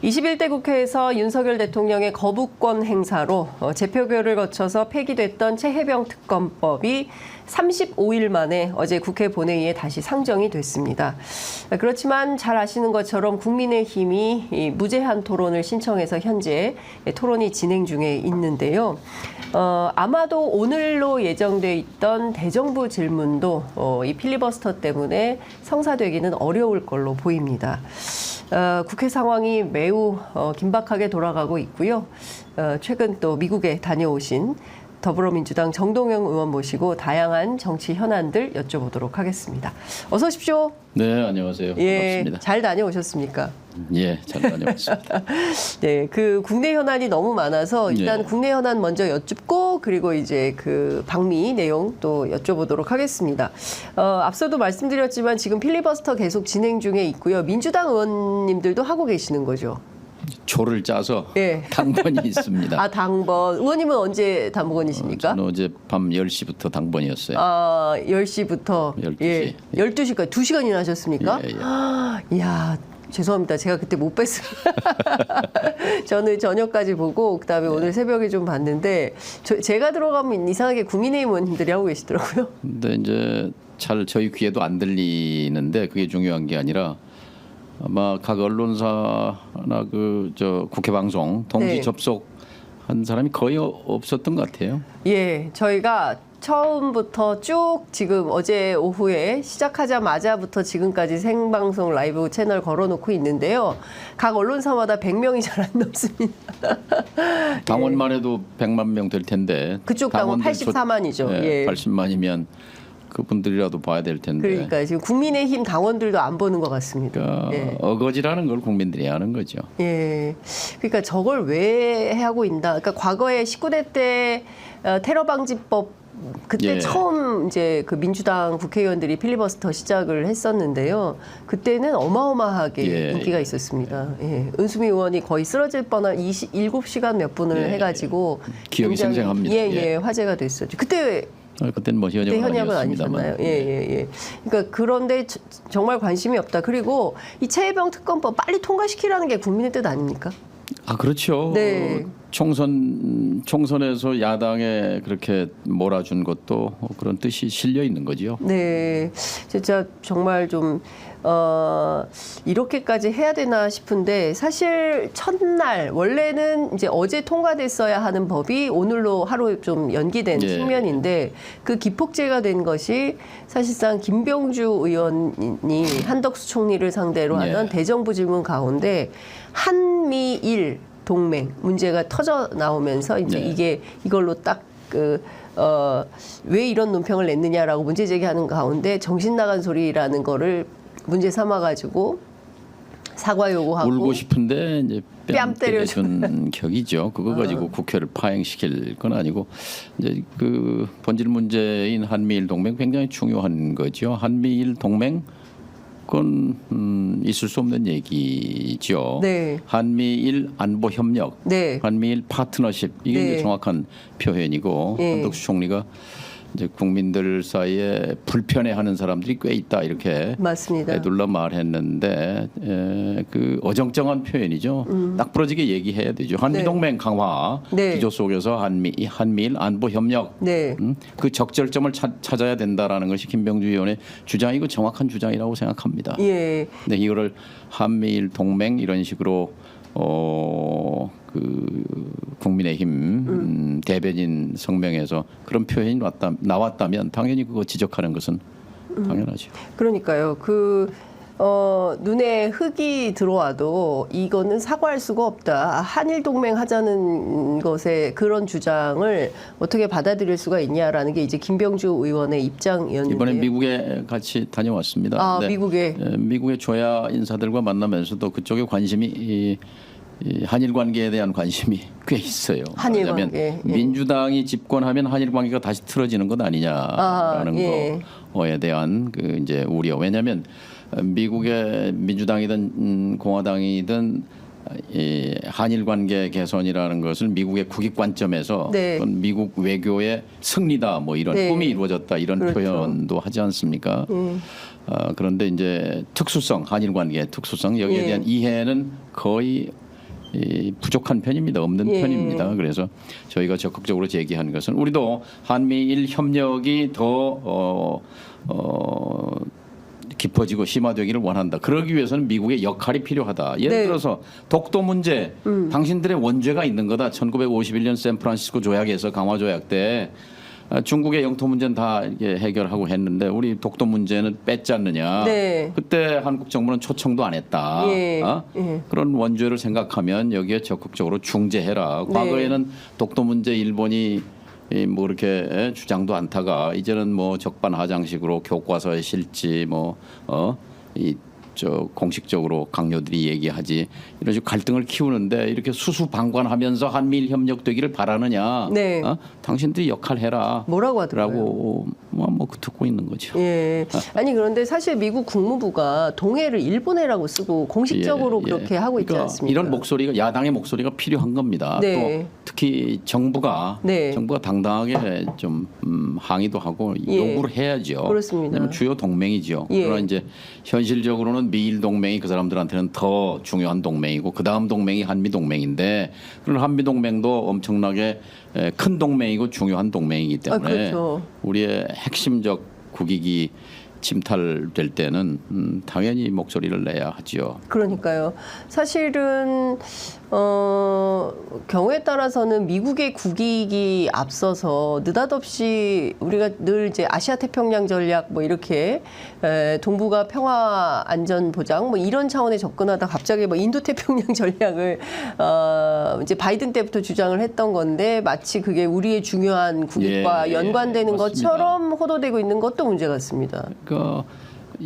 21대 국회에서 윤석열 대통령의 거부권 행사로 재표결을 거쳐서 폐기됐던 최혜병 특검법이 35일 만에 어제 국회 본회의에 다시 상정이 됐습니다. 그렇지만 잘 아시는 것처럼 국민의힘이 무제한 토론을 신청해서 현재 토론이 진행 중에 있는데요. 아마도 오늘로 예정돼 있던 대정부 질문도 이 필리버스터 때문에 성사되기는 어려울 걸로 보입니다. 국회 상황이 매우 긴박하게 돌아가고 있고요. 최근 또 미국에 다녀오신 더불어민주당 정동영 의원 모시고 다양한 정치 현안들 여쭤보도록 하겠습니다. 어서 오십시오. 네, 안녕하세요. 반갑습니다. 잘 다녀오셨습니까? 예, 잘 다녀왔습니다. 네, 그 국내 현안이 너무 많아서 일단 네. 국내 현안 먼저 여쭙고 그리고 이제 그 방미 내용 또 여쭤보도록 하겠습니다. 앞서도 말씀드렸지만 지금 필리버스터 계속 진행 중에 있고요. 민주당 의원님들도 하고 계시는 거죠? 조를 짜서 예. 당번이 있습니다. 아, 당번. 의원님은 언제 당번이십니까? 저는 어제 밤 10시부터 당번이었어요. 아, 10시부터 12시. 예. 12시까지 2시간이나 하셨습니까? 예, 예. 이야, 죄송합니다. 제가 그때 못 뵀습니다. 저는 저녁까지 보고 그다음에 오늘 새벽에 좀 봤는데 제가 들어가면 이상하게 국민의힘 의원님들이 하고 계시더라고요. 근데 이제 잘 저희 귀에도 안 들리는데 그게 중요한 게 아니라 아마 각 언론사나 국회 방송 동시 네. 접속한 사람이 거의 없었던 것 같아요. 예, 저희가 처음부터 쭉 지금 어제 오후에 시작하자마자부터 지금까지 생방송 라이브 채널 걸어놓고 있는데요. 각 언론사마다 100명이 잘 안 넘습니다. 당원만 해도 100만 명 될 텐데. 그쪽 당원 84만이죠. 예, 예. 80만이면 그분들이라도 봐야 될 텐데. 그러니까 지금 국민의힘 당원들도 안 보는 것 같습니다. 그러니까 예. 어거지라는 걸 국민들이 아는 거죠. 예. 그러니까 저걸 왜 하고 있나? 그러니까 과거에 19대 때 테러 방지법 그때 예. 처음 이제 그 민주당 국회의원들이 필리버스터 시작을 했었는데요. 그때는 어마어마하게 예. 인기가 있었습니다. 예. 은수미 의원이 거의 쓰러질 뻔한 27시간 몇 분을 예. 해가지고 기억이 굉장히, 생생합니다. 예, 예. 화제가 됐었죠. 그때 그때는 뭐 현역은 현역은 아니었습니다만. 아니셨나요? 예. 그러니까 그런데 정말 관심이 없다. 그리고 이 최혜병 특검법 빨리 통과시키라는 게 국민의 뜻 아닙니까? 아 그렇죠. 네. 총선에서 야당에 그렇게 몰아준 것도 그런 뜻이 실려 있는 거죠. 네, 진짜 정말 좀 이렇게까지 해야 되나 싶은데 사실 첫날 원래는 이제 어제 통과됐어야 하는 법이 오늘로 하루 좀 연기된 예. 측면인데 그 기폭제가 된 것이 사실상 김병주 의원이 한덕수 총리를 상대로 하던 예. 대정부 질문 가운데 한미일 동맹 문제가 터져 나오면서 이제 네. 이걸로 딱 왜 이런 논평을 냈느냐라고 문제 제기하는 가운데 정신 나간 소리라는 거를 문제 삼아가지고 사과 요구하고 울고 싶은데 이제 뺨 때려준 격이죠. 그거 가지고 국회를 파행시킬 건 아니고 이제 그 본질 문제인 한미일 동맹 굉장히 중요한 거죠. 한미일 동맹 그건 있을 수 없는 얘기죠. 네. 한미일 안보 협력, 네. 한미일 파트너십 이게 네. 이제 정확한 표현이고 네. 한덕수 총리가 이제 국민들 사이에 불편해하는 사람들이 꽤 있다 이렇게 맞습니다. 애둘러 말했는데 그 어정쩡한 표현이죠. 딱 부러지게 얘기해야 되죠. 한미동맹 강화 네. 기조 속에서 한미일 안보 협력 네. 그 적절점을 찾아야 된다라는 것이 김병주 의원의 주장이고 정확한 주장이라고 생각합니다. 예. 근데 이거를 한미일 동맹 이런 식으로 그 국민의힘 대변인 성명에서 그런 표현이 나왔다면 당연히 그거 지적하는 것은 당연하죠. 그러니까요. 눈에 흙이 들어와도 이거는 사과할 수가 없다. 한일 동맹 하자는 것에 그런 주장을 어떻게 받아들일 수가 있냐라는 게 이제 김병주 의원의 입장이었는데 이번에 미국에 같이 다녀왔습니다. 아, 네. 미국에 미국의 조야 인사들과 만나면서도 그쪽에 관심이 이 한일 관계에 대한 관심이 꽤 있어요. 한일 왜냐하면 관계, 예. 민주당이 집권하면 한일 관계가 다시 틀어지는 것 아니냐라는 예. 거에 대한 그 이제 우려. 왜냐하면 미국의 민주당이든 공화당이든 이 한일 관계 개선이라는 것을 미국의 국익 관점에서 네. 그건 미국 외교의 승리다 뭐 이런 네. 꿈이 이루어졌다 이런 그렇죠. 표현도 하지 않습니까? 그런데 이제 특수성 한일 관계의 특수성 여기에 예. 대한 이해는 거의 부족한 편입니다. 없는 예. 편입니다. 그래서 저희가 적극적으로 제기한 것은 우리도 한미일 협력이 더 깊어지고 심화되기를 원한다. 그러기 위해서는 미국의 역할이 필요하다. 예를 네. 들어서 독도 문제, 당신들의 원죄가 있는 거다. 1951년 샌프란시스코 조약에서 강화 조약 때 중국의 영토 문제는 다 이렇게 해결하고 했는데 우리 독도 문제는 뺐지 않느냐. 네. 그때 한국 정부는 초청도 안 했다. 예. 예. 그런 원죄를 생각하면 여기에 적극적으로 중재해라. 네. 과거에는 독도 문제 일본이 뭐 이렇게 주장도 않다가 이제는 뭐 적반하장식으로 교과서에 실지 공식적으로 강요들이 얘기하지 이런 식으로 갈등을 키우는데 이렇게 수수방관하면서 한미일 협력되기를 바라느냐? 네. 당신들이 역할해라. 뭐라고 하더라고요? 라고 뭐 듣고 있는 거죠. 예. 아니 그런데 사실 미국 국무부가 동해를 일본해라고 쓰고 공식적으로 예, 예. 그렇게 하고 있지 그러니까 않습니까? 이런 목소리가 야당의 목소리가 필요한 겁니다. 네. 또 특히 정부가 네. 당당하게 좀 항의도 하고 예. 요구를 해야죠. 그렇습니다. 왜냐하면 주요 동맹이죠. 예. 그러나 이제 현실적으로는 미일 동맹이 그 사람들한테는 더 중요한 동맹이고 그 다음 동맹이 한미 동맹인데 그런 한미 동맹도 엄청나게 큰 동맹이고 중요한 동맹이기 때문에 그렇죠. 우리의 핵심적 국익이 침탈될 때는 당연히 목소리를 내야 하죠. 그러니까요. 사실은 경우에 따라서는 미국의 국익이 앞서서 느닷없이 우리가 늘 이제 아시아 태평양 전략 뭐 이렇게 동북아 평화 안전 보장 뭐 이런 차원에 접근하다 갑자기 뭐 인도 태평양 전략을 이제 바이든 때부터 주장을 했던 건데 마치 그게 우리의 중요한 국익과 예, 연관되는 맞습니다. 것처럼 호도되고 있는 것도 문제 같습니다. 그러니까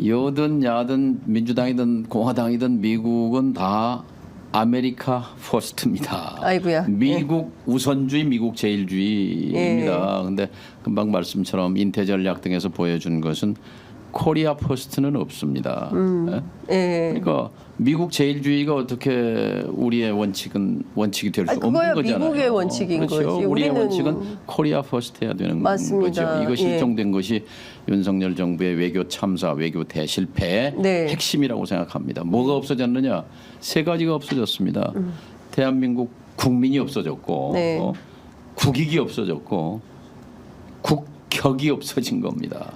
여든 야든 민주당이든 공화당이든 미국은 다 아메리카 퍼스트입니다. 아이고야. 미국 우선주의, 미국 제일주의입니다. 근데 금방 말씀처럼 인태 전략 등에서 보여준 것은 코리아 퍼스트는 없습니다. 예. 그러니까 미국 제일주의가 어떻게 우리의 원칙이 될 수 없는 그거야 거잖아요. 미국의 원칙인 그렇죠. 거지. 우리의 우리는 원칙은 코리아 퍼스트 해야 되는 맞습니다. 거죠. 이것이 예. 실종된 것이 윤석열 정부의 외교 참사, 외교 대실패의 네. 핵심이라고 생각합니다. 뭐가 없어졌느냐? 세 가지가 없어졌습니다. 대한민국 국민이 없어졌고 네. 국익이 없어졌고 국격이 없어진 겁니다.